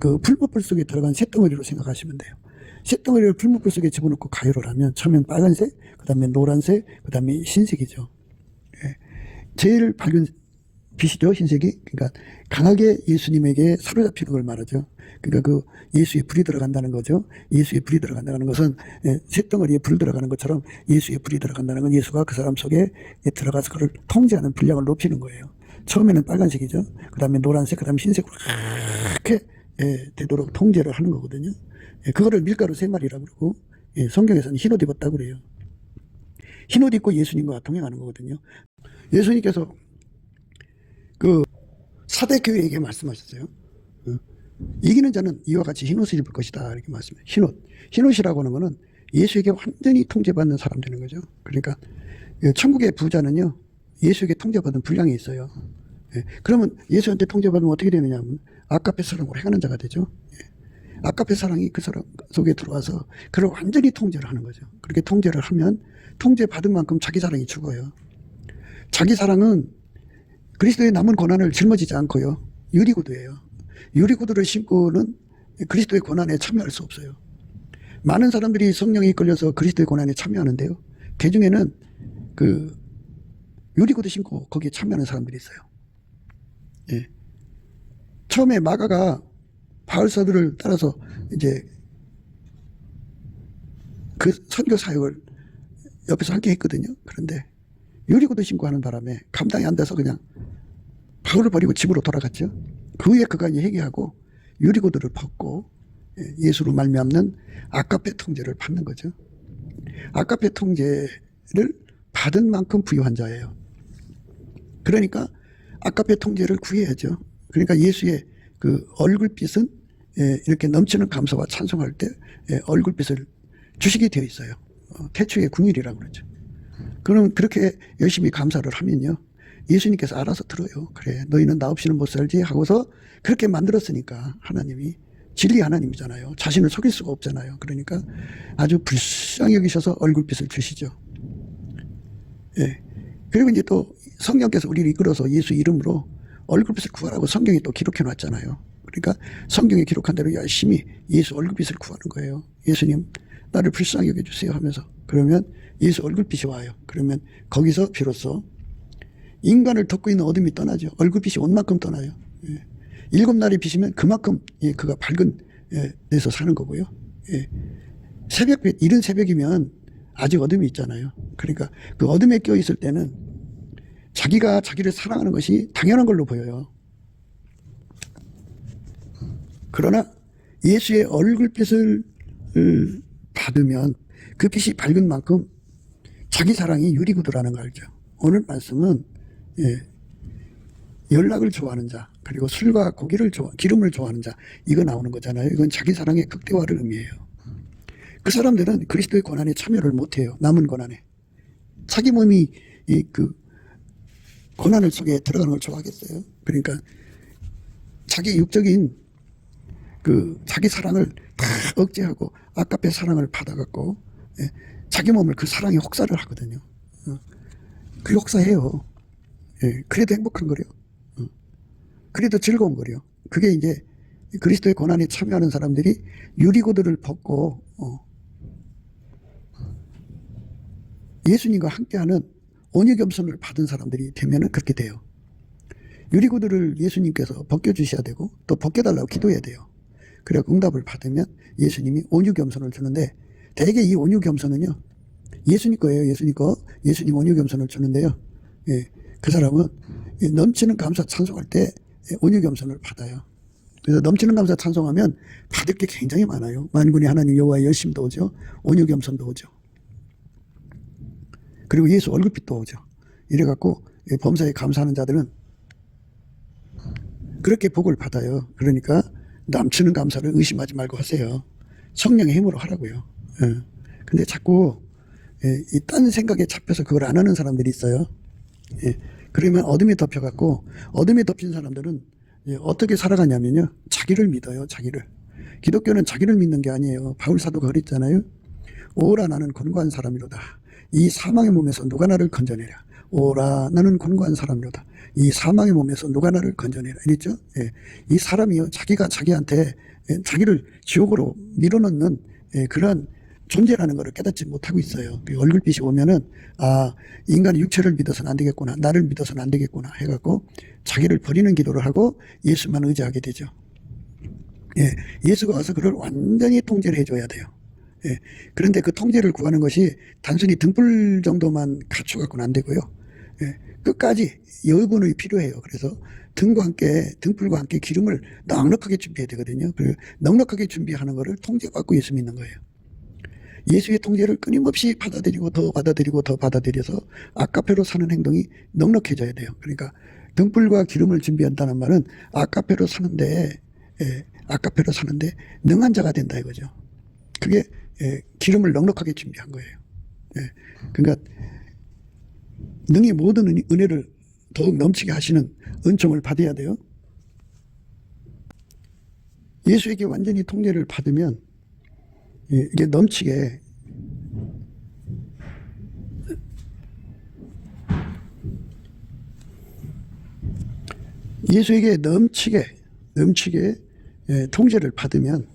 그 풀무불 속에 들어간 쇳덩어리로 생각하시면 돼요. 쇳덩어리를 풀무불 속에 집어넣고 가열을 하면 처음엔 빨간색, 그 다음에 노란색, 그 다음에 흰색이죠. 제일 밝은 빛이죠, 흰색이. 그러니까 강하게 예수님에게 사로잡히는 걸 말하죠. 그러니까 그 예수의 불이 들어간다는 거죠. 예수의 불이 들어간다는 것은 쇳덩어리에 불 들어가는 것처럼 예수의 불이 들어간다는 건 예수가 그 사람 속에 들어가서 그를 통제하는 분량을 높이는 거예요. 처음에는 빨간색이죠. 그 다음에 노란색, 그 다음에 흰색으로 그렇게 되도록 통제를 하는 거거든요. 그거를 밀가루 3마리라고 그러고 성경에서는 흰옷 입었다고 그래요. 흰옷 입고 예수님과 동행하는 거거든요. 예수님께서 그 사대 교회에게 말씀하셨어요. 이기는 자는 이와 같이 흰옷을 입을 것이다. 이렇게 말씀해요. 흰옷. 흰옷이라고 하는 거는 예수에게 완전히 통제받는 사람 되는 거죠. 그러니까 천국의 부자는요. 예수에게 통제받은 분량이 있어요. 그러면 예수한테 통제받으면 어떻게 되느냐면 아까페 사랑으로 행하는 자가 되죠. 아까페 사랑이 그 사람 속에 들어와서 그를 완전히 통제를 하는 거죠. 그렇게 통제를 하면 통제받은 만큼 자기 사랑이 죽어요. 자기 사랑은 그리스도의 남은 고난을 짊어지지 않고요. 유리구두예요. 유리구두를 신고는 그리스도의 고난에 참여할 수 없어요. 많은 사람들이 성령에 이끌려서 그리스도의 고난에 참여하는데요. 그 중에는 그 유리구두 신고 거기에 참여하는 사람들이 있어요. 예. 처음에 마가가 바울사도를 따라서 이제 그 선교 사역을 옆에서 함께 했거든요. 그런데 유리구두 신고 하는 바람에 감당이 안 돼서 그냥 바울을 버리고 집으로 돌아갔죠. 그 후에 그가 회개하고 유리구두를 벗고 예수로 말미암는 아까페 통제를 받는 거죠. 아까페 통제를 받은 만큼 부유한 자예요. 그러니까 아까페 통제를 구해야죠. 그러니까 예수의 그 얼굴빛은 이렇게 넘치는 감사와 찬송할 때 얼굴빛을 주시게 되어 있어요. 태초의 궁일이라고 그러죠. 그럼 그렇게 열심히 감사를 하면요. 예수님께서 알아서 들어요. 그래, 너희는 나 없이는 못 살지 하고서 그렇게 만들었으니까 하나님이 진리 하나님이잖아요. 자신을 속일 수가 없잖아요. 그러니까 아주 불쌍히 여기셔서 얼굴빛을 주시죠. 예. 그리고 이제 또 성령께서 우리를 이끌어서 예수 이름으로 얼굴빛을 구하라고 성경에 또 기록해 놨잖아요. 그러니까 성경에 기록한 대로 열심히 예수 얼굴빛을 구하는 거예요. 예수님, 나를 불쌍히 여겨주세요 하면서 그러면 예수 얼굴빛이 와요. 그러면 거기서 비로소 인간을 덮고 있는 어둠이 떠나죠. 얼굴빛이 온 만큼 떠나요. 7날이 비시면 그만큼 그가 밝은 데서 사는 거고요. 새벽빛, 이른 새벽이면 아직 어둠이 있잖아요. 그러니까 그 어둠에 껴 있을 때는 자기가 자기를 사랑하는 것이 당연한 걸로 보여요. 그러나 예수의 얼굴빛을 받으면 그 빛이 밝은 만큼 자기 사랑이 유리구두라는 걸 알죠. 오늘 말씀은 연락을 좋아하는 자, 그리고 술과 고기를 기름을 좋아하는 자, 이거 나오는 거잖아요. 이건 자기 사랑의 극대화를 의미해요. 그 사람들은 그리스도의 고난에 참여를 못해요. 남은 고난에. 자기 몸이 그 고난을 속에 들어가는 걸 좋아하겠어요. 그러니까 자기 육적인 그 자기 사랑을 다 억제하고 아깝의 사랑을 받아갖고 자기 몸을 그 사랑에 혹사를 하거든요. 그 혹사해요. 그래도 행복한 거래요. 그래도 즐거운 거래요. 그게 이제 그리스도의 고난에 참여하는 사람들이 유리구두를 벗고 예수님과 함께하는 온유겸손을 받은 사람들이 되면은 그렇게 돼요. 유리구두를 예수님께서 벗겨주셔야 되고 또 벗겨달라고 기도해야 돼요. 그래야 응답을 받으면 예수님이 온유겸손을 주는데 대개 이 온유겸손은요 예수님 거예요. 예수님 거. 예수님 온유겸손을 주는데요. 그 사람은 넘치는 감사 찬송할 때 온유겸손을 받아요. 그래서 넘치는 감사 찬송하면 받을 게 굉장히 많아요. 만군의 하나님 여호와의 열심도 오죠. 온유겸손도 오죠. 그리고 예수 얼굴빛도 오죠. 이래갖고 범사에 감사하는 자들은 그렇게 복을 받아요. 그러니까 넘치는 감사를 의심하지 말고 하세요. 성령의 힘으로 하라고요. 근데 자꾸 딴 생각에 잡혀서 그걸 안 하는 사람들이 있어요. 그러면 어둠에 덮여갖고 어둠에 덮인 사람들은 어떻게 살아가냐면요. 자기를 믿어요. 자기를. 기독교는 자기를 믿는 게 아니에요. 바울 사도가 그랬잖아요. 오라 나는 권고한 사람이로다. 이 사망의 몸에서 누가 나를 건져내랴. 오라 나는 권고한 사람이로다. 이 사망의 몸에서 누가 나를 건져내라. 이랬죠. 이 사람이요. 자기가 자기한테 자기를 지옥으로 밀어넣는 그런 존재라는 것을 깨닫지 못하고 있어요. 그 얼굴빛이 오면은 인간의 육체를 믿어서는 안 되겠구나. 나를 믿어서는 안 되겠구나 해갖고 자기를 버리는 기도를 하고 예수만 의지하게 되죠. 예수가 와서 그걸 완전히 통제를 해줘야 돼요. 그런데 그 통제를 구하는 것이 단순히 등불 정도만 갖춰갖고는 안 되고요. 끝까지 여군이 필요해요. 그래서 등불과 함께 기름을 넉넉하게 준비해야 되거든요. 그리고 넉넉하게 준비하는 것을 통제받고 예수 믿는 거예요. 예수의 통제를 끊임없이 받아들이고 더 받아들이고 더 받아들여서 아까페로 사는 행동이 넉넉해져야 돼요. 그러니까 등불과 기름을 준비한다는 말은 아까페로 사는데 능한 자가 된다 이거죠. 그게 기름을 넉넉하게 준비한 거예요. 그러니까 능히 모든 은혜를 더욱 넘치게 하시는 은총을 받아야 돼요. 예수에게 완전히 통제를 받으면 이게 넘치게 예수에게 넘치게 통제를 받으면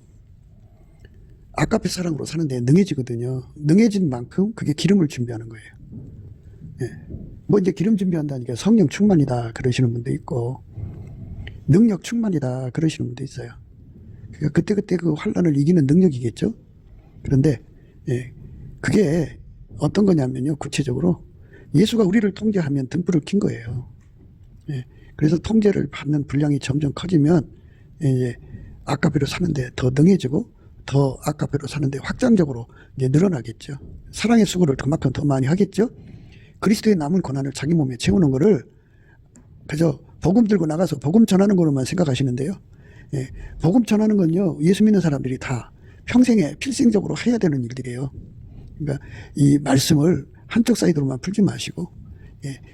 아까페 사랑으로 사는데 능해지거든요. 능해진 만큼 그게 기름을 준비하는 거예요. 뭐 이제 기름 준비한다니까 성령 충만이다 그러시는 분도 있고 능력 충만이다 그러시는 분도 있어요. 그러니까 그때그때 그 환란을 이기는 능력이겠죠. 그런데 그게 어떤 거냐면요. 구체적으로 예수가 우리를 통제하면 등불을 킨 거예요. 그래서 통제를 받는 분량이 점점 커지면 이제 아까페로 사는데 더 능해지고 더 아까페로 사는데 확장적으로 이제 늘어나겠죠. 사랑의 수고를 그만큼 더 많이 하겠죠. 그리스도의 남은 고난을 자기 몸에 채우는 거를 그저 복음 들고 나가서 복음 전하는 거로만 생각하시는데요. 복음 전하는 건요. 예수 믿는 사람들이 다 평생에 필생적으로 해야 되는 일들이에요. 그러니까 이 말씀을 한쪽 사이드로만 풀지 마시고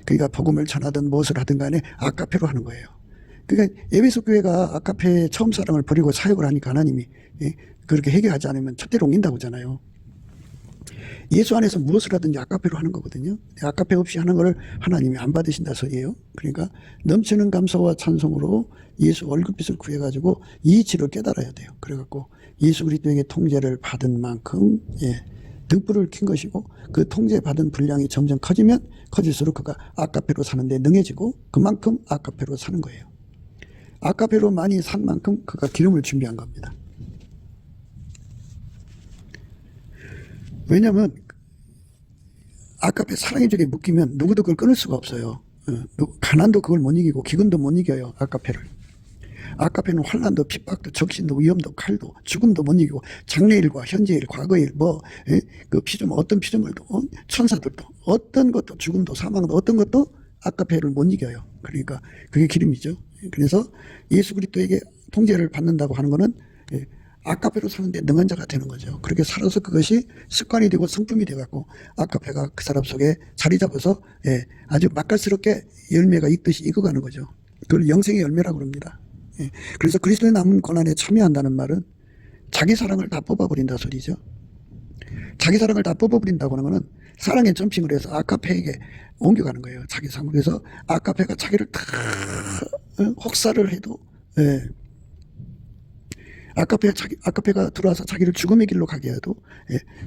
그러니까 복음을 전하든 무엇을 하든 간에 아까페로 하는 거예요. 그러니까 에베소 교회가 아까페 처음 사랑을 버리고 사역을 하니까 하나님이 그렇게 해결하지 않으면 첫대로 옮긴다고 하잖아요. 예수 안에서 무엇을 하든지 아카페로 하는 거거든요. 아카페 없이 하는 걸 하나님이 안 받으신다 소리예요. 그러니까 넘치는 감사와 찬송으로 예수 얼굴빛을 구해가지고 이치를 깨달아야 돼요. 그래갖고 예수 그리스도에게 통제를 받은 만큼 등불을 킨 것이고, 그 통제받은 분량이 점점 커지면 커질수록 그가 아카페로 사는데 능해지고, 그만큼 아카페로 사는 거예요. 아카페로 많이 산 만큼 그가 기름을 준비한 겁니다. 왜냐하면 아카페 사랑의 줄에 묶이면 누구도 그걸 끊을 수가 없어요. 가난도 그걸 못 이기고 기근도 못 이겨요. 아카페를. 아카페는 환난도 핍박도 적신도 위험도 칼도 죽음도 못 이기고, 장래일과 현재일 과거일 그 피조물, 어떤 피조물도 천사들도 어떤 것도, 죽음도 사망도 어떤 것도 아카페를 못 이겨요. 그러니까 그게 기름이죠. 그래서 예수 그리스도에게 통제를 받는다고 하는 것은 아카페로 사는데 능한 자가 되는 거죠. 그렇게 살아서 그것이 습관이 되고 성품이 돼갖고 아카페가 그 사람 속에 자리 잡아서 아주 맛깔스럽게 열매가 익듯이 익어가는 거죠. 그걸 영생의 열매라고 합니다. 그래서 그리스도의 남은 고난에 참여한다는 말은 자기 사랑을 다 뽑아버린다 소리죠. 자기 사랑을 다 뽑아버린다고 하는 것은 사랑의 점핑을 해서 아카페에게 옮겨가는 거예요. 자기 사랑을. 그래서 아카페가 자기를 다 혹사를 해도 아카페가 들어와서 자기를 죽음의 길로 가게 해도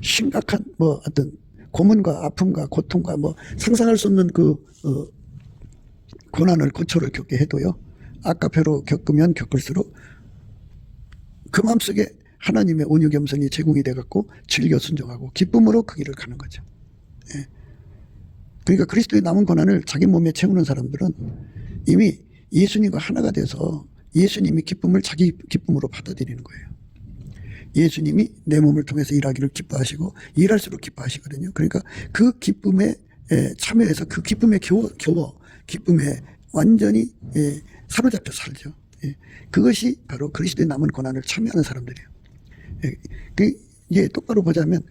심각한 어떤 고문과 아픔과 고통과 상상할 수 없는 그 고난을 고초를 겪게 해도요, 아카페로 겪으면 겪을수록 그 마음속에 하나님의 온유 겸손이 제공이 돼갖고 즐겨 순종하고 기쁨으로 그 길을 가는 거죠. 그러니까 그리스도의 남은 고난을 자기 몸에 채우는 사람들은 이미 예수님과 하나가 돼서 예수님이 기쁨을 자기 기쁨으로 받아들이는 거예요. 예수님이 내 몸을 통해서 일하기를 기뻐하시고 일할수록 기뻐하시거든요. 그러니까 그 기쁨에 참여해서 그 기쁨에 겨워 기쁨에 완전히 사로잡혀 살죠. 그것이 바로 그리스도의 남은 고난을 참여하는 사람들이에요. 이게 똑바로 보자면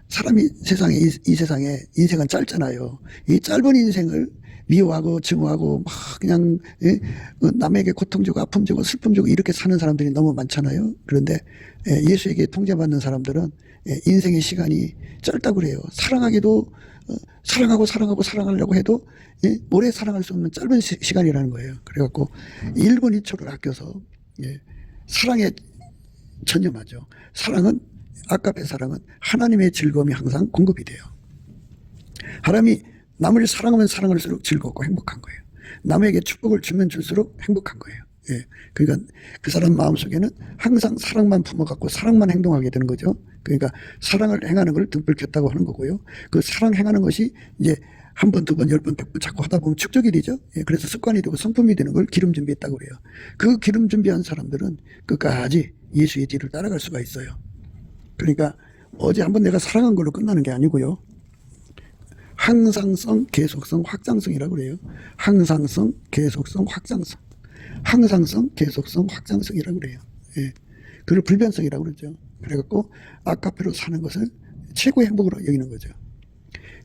사람이 이 세상에 인생은 짧잖아요. 이 짧은 인생을 미워하고 증오하고 막 그냥 남에게 고통 주고 아픔 주고 슬픔 주고 이렇게 사는 사람들이 너무 많잖아요. 그런데 예수에게 통제받는 사람들은 인생의 시간이 짧다고 그래요. 사랑하기도 사랑하고 사랑하려고 해도 오래 사랑할 수 없는 짧은 시간이라는 거예요. 그래갖고 1분 2초를 아껴서 사랑에 전념하죠. 아카페 사랑은 하나님의 즐거움이 항상 공급이 돼요. 사람이 남을 사랑하면 사랑할수록 즐겁고 행복한 거예요. 남에게 축복을 주면 줄수록 행복한 거예요. 그러니까 그 사람 마음속에는 항상 사랑만 품어갖고 사랑만 행동하게 되는 거죠. 그러니까 사랑을 행하는 걸 등불 켰다고 하는 거고요. 그 사랑 행하는 것이 이제 한 번, 두 번, 10번, 100번 자꾸 하다 보면 축적이 되죠. 그래서 습관이 되고 성품이 되는 걸 기름 준비했다고 그래요. 그 기름 준비한 사람들은 끝까지 예수의 뒤를 따라갈 수가 있어요. 그러니까 어제 한번 내가 사랑한 걸로 끝나는 게 아니고요. 항상성, 계속성, 확장성이라고 그래요. 항상성, 계속성, 확장성. 항상성, 계속성, 확장성이라고 그래요. 그걸 불변성이라고 그러죠. 그래갖고 아카페로 사는 것을 최고의 행복으로 여기는 거죠.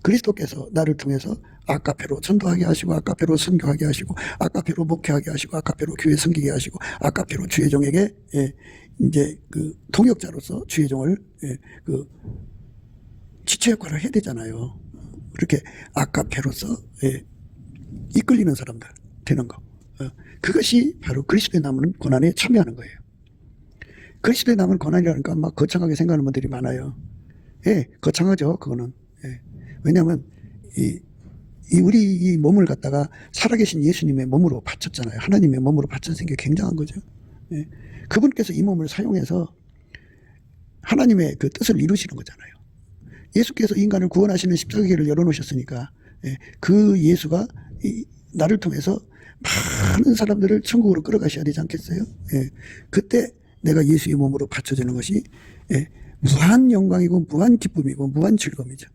그리스도께서 나를 통해서 아카페로 전도하게 하시고, 아카페로 선교하게 하시고, 아카페로 목회하게 하시고, 아카페로 교회 섬기게 하시고, 아카페로 주의 종에게 이제 그 통역자로서 주의 종을 그 지체 역할을 해야 되잖아요. 그렇게 아카페로서 이끌리는 사람들 되는 거. 그것이 바로 그리스도의 남은 고난에 참여하는 거예요. 그리스도의 남은 고난이라니까 막 거창하게 생각하는 분들이 많아요. 거창하죠, 그거는. 왜냐하면 우리 이 몸을 갖다가 살아계신 예수님의 몸으로 바쳤잖아요. 하나님의 몸으로 바쳤으니 게 굉장한 거죠. 그분께서 이 몸을 사용해서 하나님의 그 뜻을 이루시는 거잖아요. 예수께서 인간을 구원하시는 십자가를 열어놓으셨으니까 그 예수가 나를 통해서 많은 사람들을 천국으로 끌어가셔야 되지 않겠어요? 그때 내가 예수의 몸으로 바쳐지는 것이 무한 영광이고 무한 기쁨이고 무한 즐거움이죠.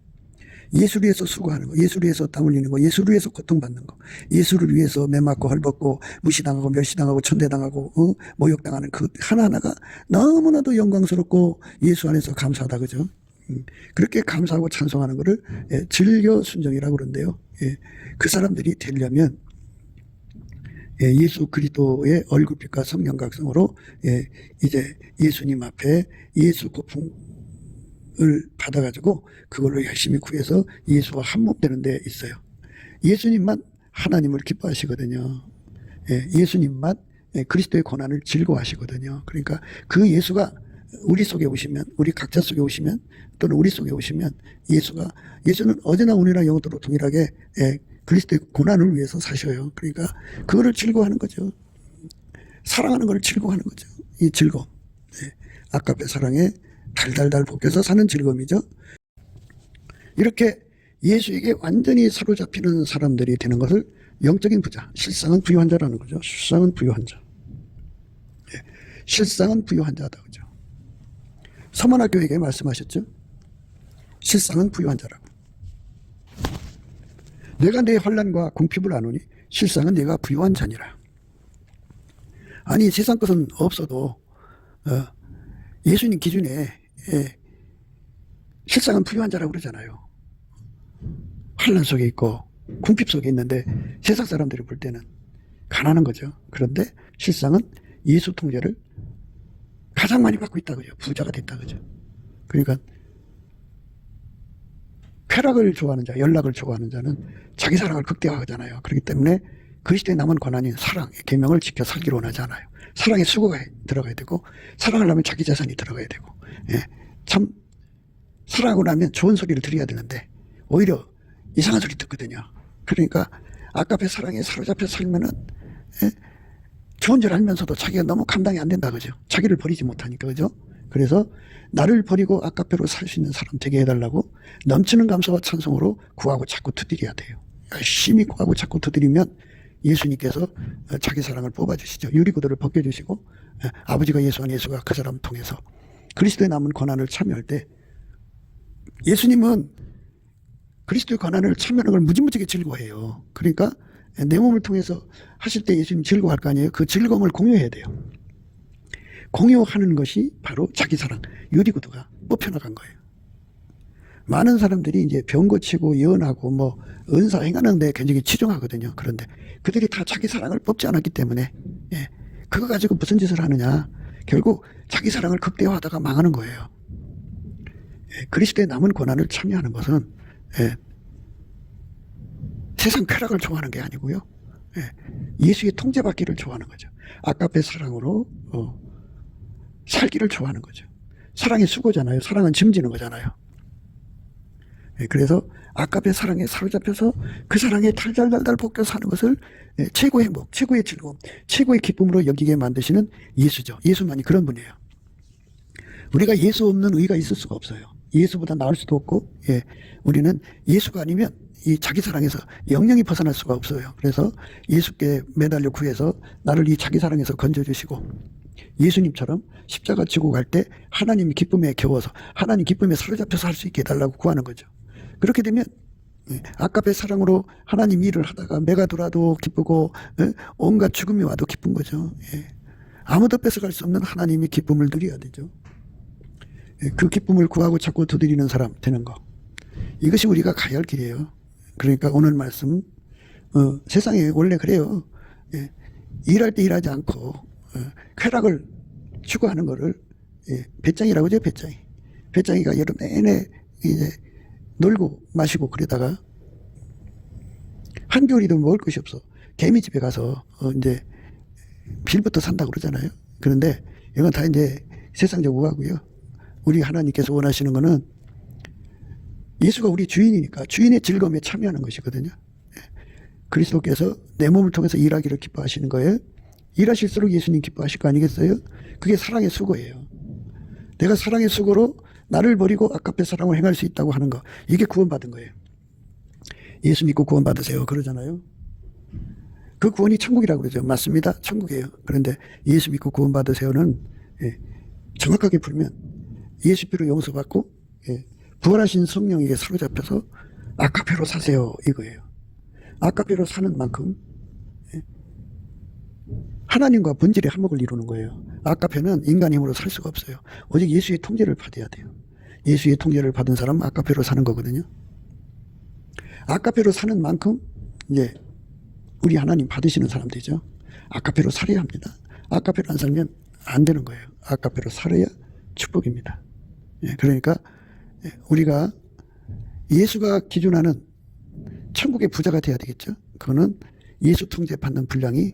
예수를 위해서 수고하는 거, 예수를 위해서 땀 흘리는 거, 예수를 위해서 고통받는 거, 예수를 위해서 매맞고 헐벗고 무시당하고 멸시당하고 천대당하고 모욕당하는 그 하나하나가 너무나도 영광스럽고 예수 안에서 감사하다, 그죠? 그렇게 감사하고 찬송하는 것을 즐겨 순종이라고 그러는데요. 그 사람들이 되려면 예수 그리스도의 얼굴빛과 성령 각성으로 이제 예수님 앞에 예수 고풍 받아가지고 그걸로 열심히 구해서 예수와 한몸 되는 데 있어요. 예수님만 하나님을 기뻐하시거든요. 예수님만 그리스도의 고난을 즐거워하시거든요. 그러니까 그 예수가 우리 속에 오시면, 우리 각자 속에 오시면, 또는 우리 속에 오시면 예수는 어제나 오늘이나 영원토록 동일하게 그리스도의 고난을 위해서 사셔요. 그러니까 그거를 즐거워하는 거죠. 사랑하는 걸 즐거워하는 거죠. 이 즐거움. 아까의 사랑에 달달달 볶여서 사는 즐거움이죠. 이렇게 예수에게 완전히 사로잡히는 사람들이 되는 것을 영적인 부자, 실상은 부유한 자라는 거죠. 실상은 부유한 자. 실상은 부유한 자다. 그죠. 서머나 교회에게 말씀하셨죠. 실상은 부유한 자라고. 내가 내 환난과 궁핍을 아노니 실상은 내가 부유한 자니라. 아니 세상 것은 없어도 예수님 기준에 실상은 부유한 자라고 그러잖아요. 환난 속에 있고 궁핍 속에 있는데 세상 사람들이 볼 때는 가난한 거죠. 그런데 실상은 예수 통제를 가장 많이 받고 있다 그죠. 부자가 됐다 그죠. 그러니까 쾌락을 좋아하는 자, 연락을 좋아하는 자는 자기 사랑을 극대화하잖아요. 그렇기 때문에 그리스도의 남은 권한인 사랑, 계명을 지켜 살기로 원하지 않아요. 사랑에 수고가 들어가야 되고 사랑하려면 자기 재산이 들어가야 되고 참 사랑하고 나면 좋은 소리를 들어야 되는데 오히려 이상한 소리 듣거든요. 그러니까 아까의 사랑에 사로잡혀 살면은 좋은 줄 알면서도 자기가 너무 감당이 안 된다 그죠. 자기를 버리지 못하니까 그죠. 그래서 나를 버리고 아까페로 살 수 있는 사람 되게 해달라고 넘치는 감사와 찬송으로 구하고 자꾸 두드려야 돼요. 열심히 구하고 자꾸 두드리면 예수님께서 자기 사랑을 뽑아주시죠. 유리구두를 벗겨주시고 아버지가 예수한 예수가 그 사람 통해서 그리스도의 남은 고난을 참여할 때 예수님은 그리스도의 고난을 참여하는 걸 무지무지하게 즐거워해요. 그러니까 내 몸을 통해서 하실 때 예수님 즐거워할 거 아니에요. 그 즐거움을 공유해야 돼요. 공유하는 것이 바로 자기 사랑, 유리구두가 뽑혀나간 거예요. 많은 사람들이 이제 병 고치고 예언하고 뭐 은사 행하는데 굉장히 치중하거든요. 그런데 그들이 다 자기 사랑을 뽑지 않았기 때문에 그거 가지고 무슨 짓을 하느냐. 결국 자기 사랑을 극대화하다가 망하는 거예요. 그리스도의 남은 고난을 참여하는 것은 세상 쾌락을 좋아하는 게 아니고요. 예수의 통제받기를 좋아하는 거죠. 아까의 사랑으로 살기를 좋아하는 거죠. 사랑이 수고잖아요. 사랑은 짐지는 거잖아요. 그래서 아까의 사랑에 사로잡혀서 그 사랑에 달달달달 볶여 사는 것을 최고의 행복, 최고의 즐거움, 최고의 기쁨으로 여기게 만드시는 예수죠. 예수만이 그런 분이에요. 우리가 예수 없는 의가 있을 수가 없어요. 예수보다 나을 수도 없고, 우리는 예수가 아니면 이 자기 사랑에서 영영이 벗어날 수가 없어요. 그래서 예수께 매달려 구해서 나를 이 자기 사랑에서 건져주시고, 예수님처럼 십자가 지고 갈 때 하나님이 기쁨에 겨워서 하나님 기쁨에 사로잡혀서 할 수 있게 해달라고 구하는 거죠. 그렇게 되면 아까의 사랑으로 하나님 일을 하다가 매가 돌아도 기쁘고 온갖 죽음이 와도 기쁜 거죠. 아무도 뺏어갈 수 없는 하나님이 기쁨을 누려야 되죠. 그 기쁨을 구하고 자꾸 두드리는 사람 되는 거. 이것이 우리가 가야 할 길이에요. 그러니까 오늘 말씀 세상에 원래 그래요. 일할 때 일하지 않고 쾌락을 추구하는 거를 배짱이라고 하죠. 배짱이. 배짱이가 여름 내내 이제 놀고 마시고 그러다가 한겨울이도 먹을 것이 없어. 개미집에 가서 이제 빌부터 산다고 그러잖아요. 그런데 이건 다 이제 세상적 우화고요. 우리 하나님께서 원하시는 거는 예수가 우리 주인이니까 주인의 즐거움에 참여하는 것이거든요. 그리스도께서 내 몸을 통해서 일하기를 기뻐하시는 거예요. 일하실수록 예수님 기뻐하실 거 아니겠어요? 그게 사랑의 수고예요. 내가 사랑의 수고로 나를 버리고 아까의 사랑을 행할 수 있다고 하는 거. 이게 구원받은 거예요. 예수 믿고 구원받으세요. 그러잖아요. 그 구원이 천국이라고 그러죠. 맞습니다. 천국이에요. 그런데 예수 믿고 구원받으세요는 정확하게 풀면 예수 피로 용서받고 부활하신 성령에게 사로잡혀서 아까페로 사세요. 이거예요. 아까페로 사는 만큼 하나님과 본질의 한목을 이루는 거예요. 아까페는 인간 힘으로 살 수가 없어요. 오직 예수의 통제를 받아야 돼요. 예수의 통제를 받은 사람은 아까페로 사는 거거든요. 아까페로 사는 만큼 이제 우리 하나님 받으시는 사람들이죠. 아까페로 살아야 합니다. 아까페로 안 살면 안 되는 거예요. 아까페로 살아야 축복입니다. 그러니까 우리가 예수가 기준하는 천국의 부자가 돼야 되겠죠. 그거는 예수 통제 받는 분량이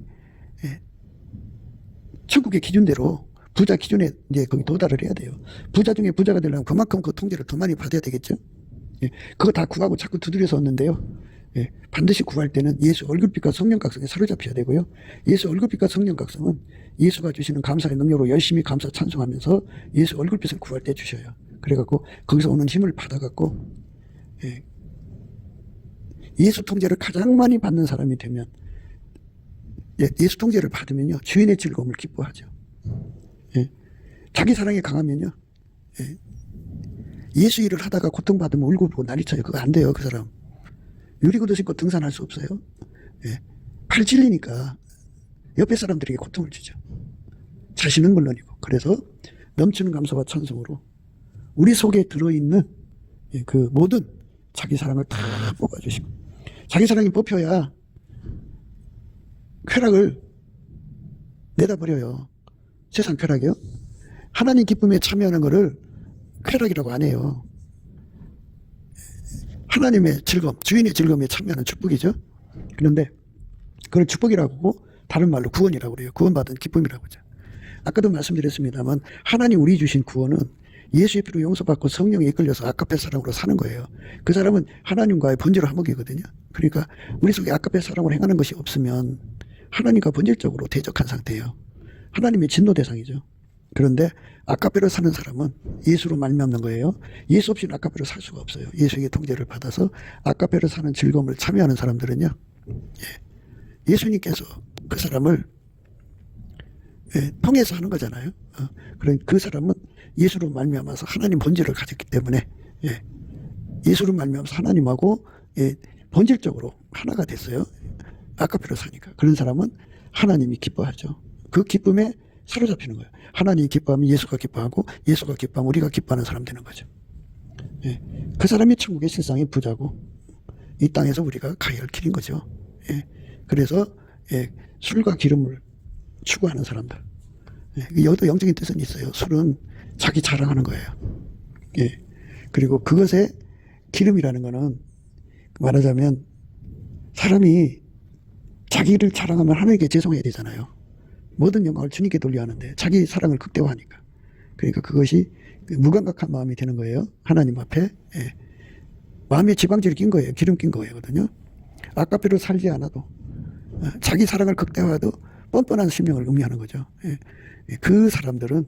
천국의 기준대로 부자 기준에 이제 거기 도달을 해야 돼요. 부자 중에 부자가 되려면 그만큼 그 통제를 더 많이 받아야 되겠죠. 그거 다 구하고 자꾸 두드려서 얻는데요. 반드시 구할 때는 예수 얼굴빛과 성령 각성에 사로잡혀야 되고요. 예수 얼굴빛과 성령 각성은 예수가 주시는 감사의 능력으로 열심히 감사 찬송하면서 예수 얼굴빛을 구할 때 주셔요. 그래갖고 거기서 오는 힘을 받아갖고 예수 통제를 가장 많이 받는 사람이 되면, 예수 통제를 받으면요 주인의 즐거움을 기뻐하죠. 자기 사랑에 강하면요 예수 일을 하다가 고통받으면 울고 보고 난리쳐요. 그거 안 돼요. 그 사람 유리구두 신고 등산할 수 없어요. 팔 찔리니까 옆에 사람들에게 고통을 주죠. 자신은 물론이고. 그래서 넘치는 감사와 찬송으로 우리 속에 들어있는 그 모든 자기 사랑을 다 뽑아주시고, 자기 사랑이 뽑혀야 쾌락을 내다버려요. 세상 쾌락이요. 하나님 기쁨에 참여하는 것을 쾌락이라고 안 해요. 하나님의 즐거움, 주인의 즐거움에 참여하는 축복이죠. 그런데 그걸 축복이라고 하고 다른 말로 구원이라고 그래요. 구원받은 기쁨이라고 하죠. 아까도 말씀드렸습니다만 하나님 우리 주신 구원은 예수의 피로 용서받고 성령에 이끌려서 아까페 사랑으로 사는 거예요. 그 사람은 하나님과의 본질을 화목이거든요. 그러니까 우리 속에 아까페 사랑으로 행하는 것이 없으면 하나님과 본질적으로 대적한 상태예요. 하나님의 진노 대상이죠. 그런데 아까페로 사는 사람은 예수로 말미암는 거예요. 예수 없이는 아까페로 살 수가 없어요. 예수에게 통제를 받아서 아까페로 사는 즐거움을 참여하는 사람들은요, 예수님께서 그 사람을 통해서 하는 거잖아요. 그런 그 사람은 예수로 말미암아서 하나님 본질을 가졌기 때문에 예수로 말미암아서 하나님하고 본질적으로 하나가 됐어요. 아까페로 사니까. 그런 사람은 하나님이 기뻐하죠. 그 기쁨에 사로잡히는 거예요. 하나님이 기뻐하면 예수가 기뻐하고 예수가 기뻐하면 우리가 기뻐하는 사람 되는 거죠. 그 사람이 천국의 세상의 부자고 이 땅에서 우리가 가야 할 길인 거죠. 그래서 술과 기름을 추구하는 사람들. 여기도 영적인 뜻은 있어요. 술은 자기 자랑하는 거예요. 그리고 그것의 기름이라는 거는 말하자면 사람이 자기를 자랑하면 하나님께 죄송해야 되잖아요. 모든 영광을 주님께 돌려야 하는데 자기 사랑을 극대화하니까. 그러니까 그것이 무감각한 마음이 되는 거예요. 하나님 앞에. 마음에 지방질이 낀 거예요. 기름 낀 거거든요. 아까페로 살지 않아도 자기 사랑을 극대화해도 뻔뻔한 심령을 의미하는 거죠. 그 사람들은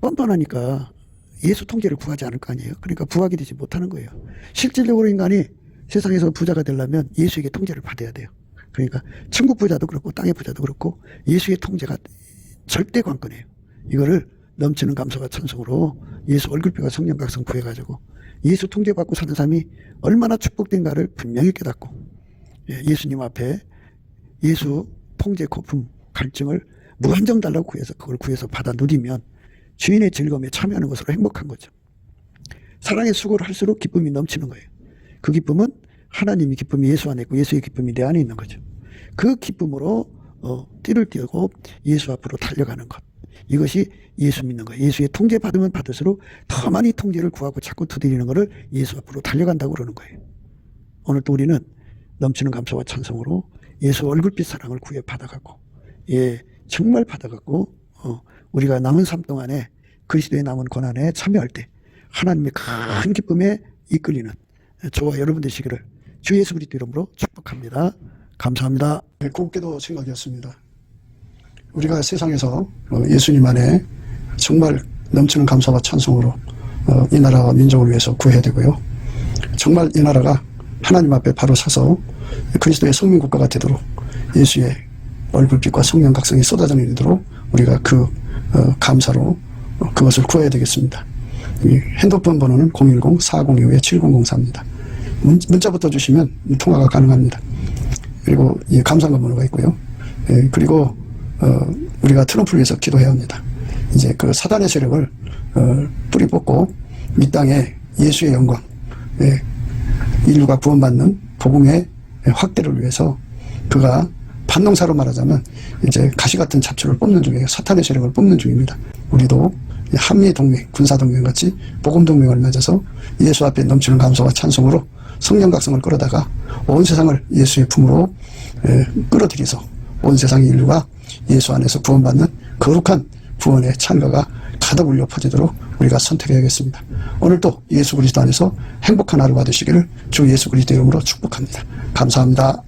뻔뻔하니까 예수 통제를 구하지 않을 거 아니에요. 그러니까 부하게 되지 못하는 거예요. 실질적으로 인간이 세상에서 부자가 되려면 예수에게 통제를 받아야 돼요. 그러니까 천국 부자도 그렇고 땅의 부자도 그렇고 예수의 통제가 절대 관건이에요. 이거를 넘치는 감사와 찬송으로 예수 얼굴빛과 성령 각성 구해가지고 예수 통제받고 사는 삶이 얼마나 축복된가를 분명히 깨닫고 예수님 앞에 예수 통제 고품 갈증을 무한정 달라고 구해서 그걸 구해서 받아 누리면 주인의 즐거움에 참여하는 것으로 행복한 거죠. 사랑의 수고를 할수록 기쁨이 넘치는 거예요. 그 기쁨은 하나님의 기쁨이 예수 안에 있고 예수의 기쁨이 내 안에 있는 거죠. 그 기쁨으로 띠를 띄우고 예수 앞으로 달려가는 것. 이것이 예수 믿는 거예요. 예수의 통제 받으면 받을수록 더 많이 통제를 구하고 자꾸 두드리는 것을 예수 앞으로 달려간다고 그러는 거예요. 오늘 또 우리는 넘치는 감사와 찬송으로 예수 얼굴빛 사랑을 구해 받아가고 정말 받아가고 우리가 남은 삶 동안에 그리스도의 남은 고난에 참여할 때 하나님의 큰 기쁨에 이끌리는 저와 여러분 되시기를 주 예수 그리스도 이름으로 축복합니다. 감사합니다. 곱게도 생각이었습니다. 우리가 세상에서 예수님 안에 정말 넘치는 감사와 찬송으로 이 나라와 민족을 위해서 구해야 되고요. 정말 이 나라가 하나님 앞에 바로 서서 그리스도의 성민국가가 되도록 예수의 얼굴빛과 성령 각성이 쏟아져 내리도록 우리가 그 감사로 그것을 구해야 되겠습니다. 이 핸드폰 번호는 010-4025-7004입니다. 문자부터 주시면 통화가 가능합니다. 그리고 이 감사한 번호가 있고요. 그리고 우리가 트럼프를 위해서 기도해야 합니다. 이제 그 사단의 세력을 뿌리 뽑고 이 땅에 예수의 영광, 인류가 구원받는 복음의 확대를 위해서 그가 반농사로 말하자면 이제 가시 같은 잡초를 뽑는 중이에요. 사탄의 세력을 뽑는 중입니다. 우리도 한미 동맹, 군사 동맹 같이 복음 동맹을 맺어서 예수 앞에 넘치는 감사와 찬송으로 성령 각성을 끌어다가 온 세상을 예수의 품으로 끌어들여서 온 세상의 인류가 예수 안에서 구원받는 거룩한 구원의 찬가가 가득 울려 퍼지도록 우리가 선택해야겠습니다. 오늘도 예수 그리스도 안에서 행복한 하루가 되시기를 주 예수 그리스도 이름으로 축복합니다. 감사합니다.